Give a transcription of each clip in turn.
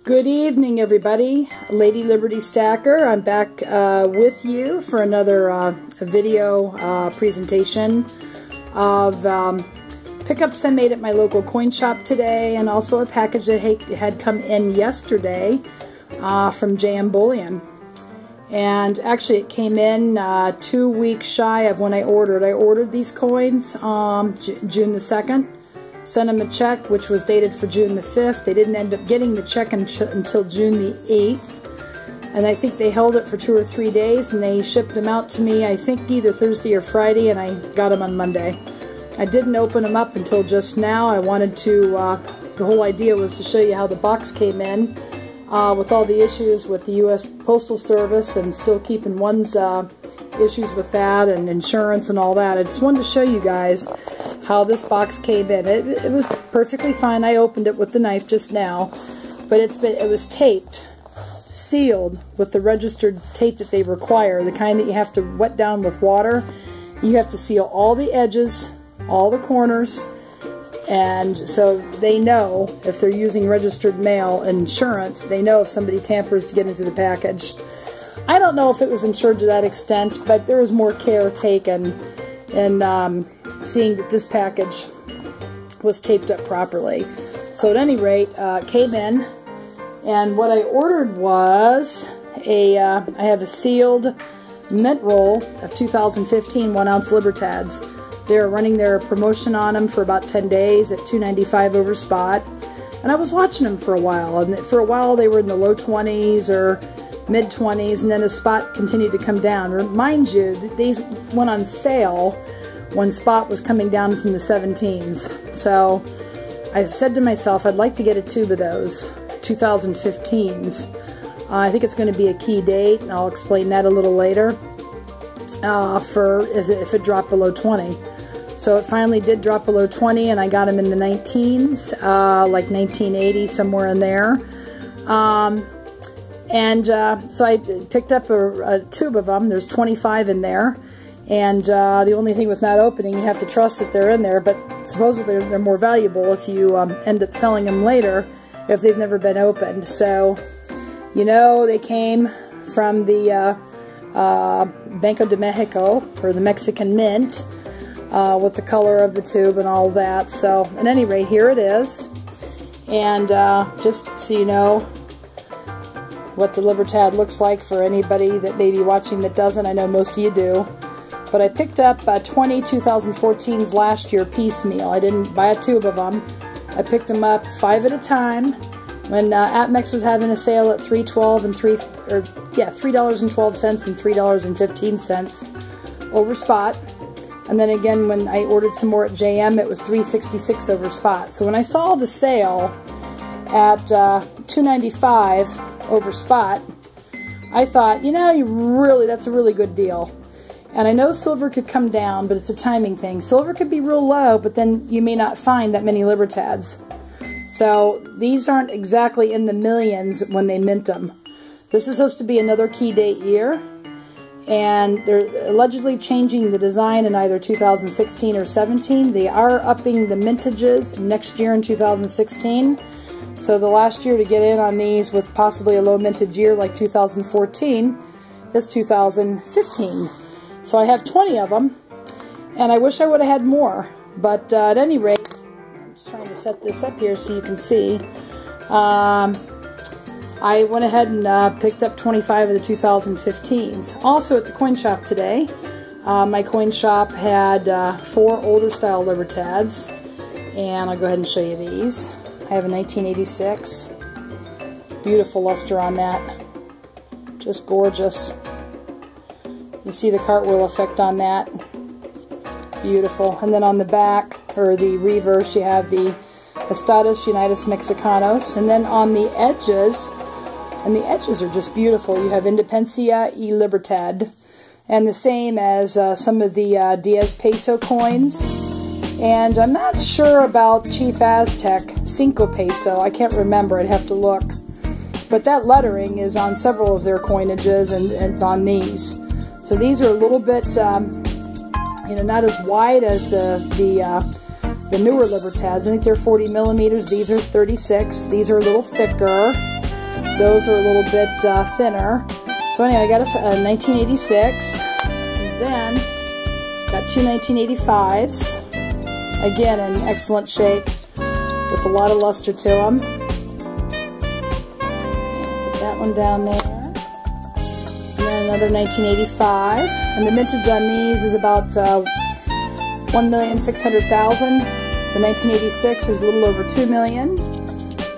Good evening, everybody. Lady Liberty Stacker. I'm back with you for another video presentation of pickups I made at my local coin shop today, and also a package that had come in yesterday from Bullion. And actually it came in 2 weeks shy of when I ordered. I ordered these coins June the 2nd. Sent them a check, which was dated for June the 5th. They didn't end up getting the check until June the 8th. And I think they held it for 2 or 3 days, and they shipped them out to me, I think either Thursday or Friday, and I got them on Monday. I didn't open them up until just now. I wanted to, the whole idea was to show you how the box came in with all the issues with the U.S. Postal Service and still keeping one's issues with that and insurance and all that. I just wanted to show you guys how this box came in. It was perfectly fine. I opened it with the knife just now, but it was taped, sealed with the registered tape that they require, the kind that you have to wet down with water. You have to seal all the edges, all the corners, and so they know if they're using registered mail insurance, they know if somebody tampers to get into the package. I don't know if it was insured to that extent, but there was more care taken in seeing that this package was taped up properly. So at any rate, it came in, and what I ordered was I have a sealed mint roll of 2015 1-ounce Libertads. They're running their promotion on them for about 10 days at $2.95 over spot, and I was watching them for a while, and for a while they were in the low 20s or mid-20s, and then the spot continued to come down. Mind you, these went on sale when spot was coming down from the 17s. So I said to myself, I'd like to get a tube of those 2015s. I think it's going to be a key date, and I'll explain that a little later, for if it dropped below 20. So it finally did drop below 20, and I got them in the 19s, like 1980, somewhere in there. So I picked up a tube of them. There's 25 in there, and the only thing with not opening, you have to trust that they're in there, but supposedly they're more valuable if you end up selling them later if they've never been opened. So, you know, they came from the Banco de Mexico, or the Mexican Mint, with the color of the tube and all that. So at any rate, here it is, and just so you know what the Libertad looks like for anybody that may be watching that doesn't. I know most of you do. But I picked up 20 2014s last year piecemeal. I didn't buy a tube of them. I picked them up 5 at a time when APMEX was having a sale at $3.12 and $3.12 and $3.15 over spot. And then again, when I ordered some more at JM, it was $3.66 over spot. So when I saw the sale at $2.95 over spot, I thought, you know, that's a really good deal. And I know silver could come down, but it's a timing thing. Silver could be real low, but then you may not find that many Libertads. So these aren't exactly in the millions when they mint them. This is supposed to be another key date year, and they're allegedly changing the design in either 2016 or 17. They are upping the mintages next year in 2016. So the last year to get in on these with possibly a low mintage year like 2014 is 2015. So I have 20 of them, and I wish I would have had more. But at any rate, I'm just trying to set this up here so you can see. I went ahead and picked up 25 of the 2015s. Also at the coin shop today, my coin shop had 4 older style Libertads, and I'll go ahead and show you these. I have a 1986. Beautiful luster on that. Just gorgeous. You see the cartwheel effect on that. Beautiful. And then on the back, or the reverse, you have the Estados Unidos Mexicanos. And then on the edges, and the edges are just beautiful, you have Independencia y Libertad. And the same as some of the 10 peso coins. And I'm not sure about Chief Aztec 5 peso. I can't remember. I'd have to look. But that lettering is on several of their coinages, and it's on these. So these are a little bit, you know, not as wide as the newer Libertads. I think they're 40 millimeters. These are 36. These are a little thicker. Those are a little bit thinner. So anyway, I got a 1986. And then got two 1985s. Again, in excellent shape with a lot of luster to them. Put that one down there. And then another 1985. And the mintage on these is about 1,600,000. The 1986 is a little over 2 million.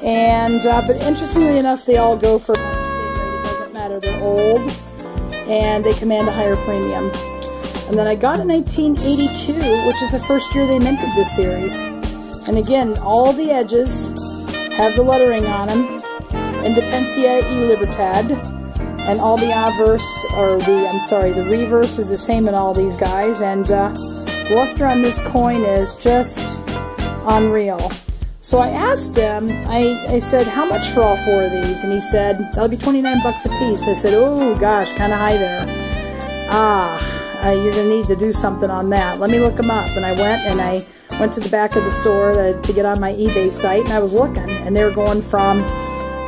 And but interestingly enough, they all go for the same rate. It doesn't matter. They're old, and they command a higher premium. And then I got a 1982, which is the first year they minted this series. And again, all the edges have the lettering on them. Independencia y Libertad. And all the obverse, or the reverse is the same in all these guys. And the luster on this coin is just unreal. So I asked him, I said, how much for all four of these? And he said, that'll be 29 bucks a piece. I said, oh gosh, kind of high there. You're going to need to do something on that. Let me look them up. And I went to the back of the store to get on my eBay site, and I was looking, and they were going from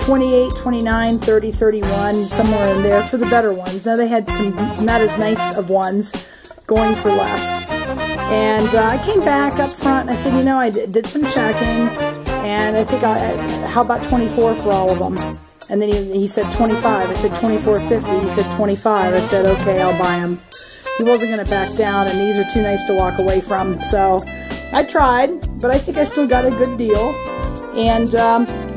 28, 29, 30, 31, somewhere in there for the better ones. Now they had some not as nice of ones going for less. And I came back up front and I said, you know, I did some checking, and I think how about 24 for all of them? And then he said 25. I said 24.50. He said 25. I said, okay, I'll buy them. He wasn't going to back down, and these are too nice to walk away from. So I tried, but I think I still got a good deal. And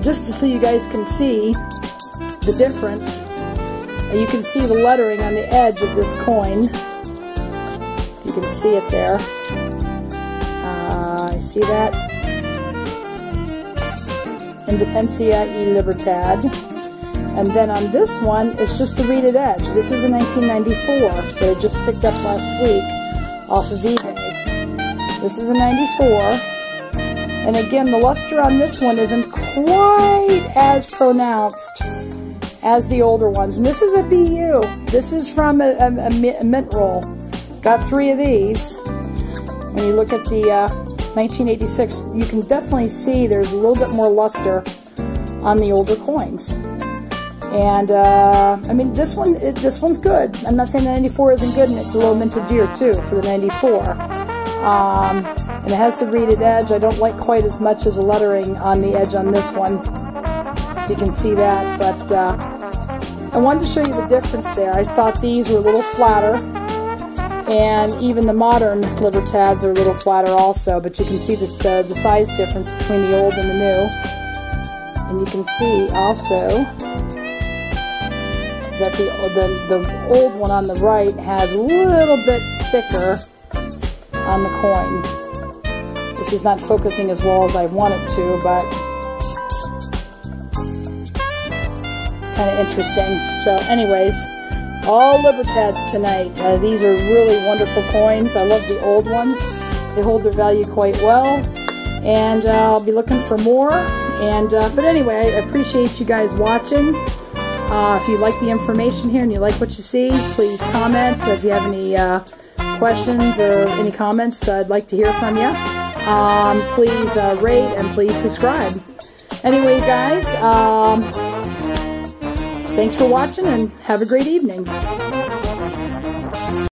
just so you guys can see the difference, you can see the lettering on the edge of this coin. You can see it there. See that? Independencia y Libertad. And then on this one, it's just the reeded edge. This is a 1994 that I just picked up last week off of eBay. This is a 94. And again, the luster on this one isn't quite as pronounced as the older ones. And this is a BU. This is from a mint roll. Got 3 of these. When you look at the 1986, you can definitely see there's a little bit more luster on the older coins. And I mean, this one's good. I'm not saying the 94 isn't good, and it's a little minted year too for the 94. And it has the reeded edge. I don't like quite as much as the lettering on the edge on this one. You can see that, but I wanted to show you the difference there. I thought these were a little flatter. And even the modern Libertads are a little flatter also, but you can see the size difference between the old and the new. And you can see also that the old one on the right has a little bit thicker on the coin. This is not focusing as well as I want it to, but kind of interesting. So anyways, all Libertads tonight. These are really wonderful coins. I love the old ones. They hold their value quite well. And I'll be looking for more. And but anyway, I appreciate you guys watching. If you like the information here and you like what you see, please comment. If you have any questions or any comments, I'd like to hear from you. Please rate and please subscribe. Anyway, guys, thanks for watching and have a great evening.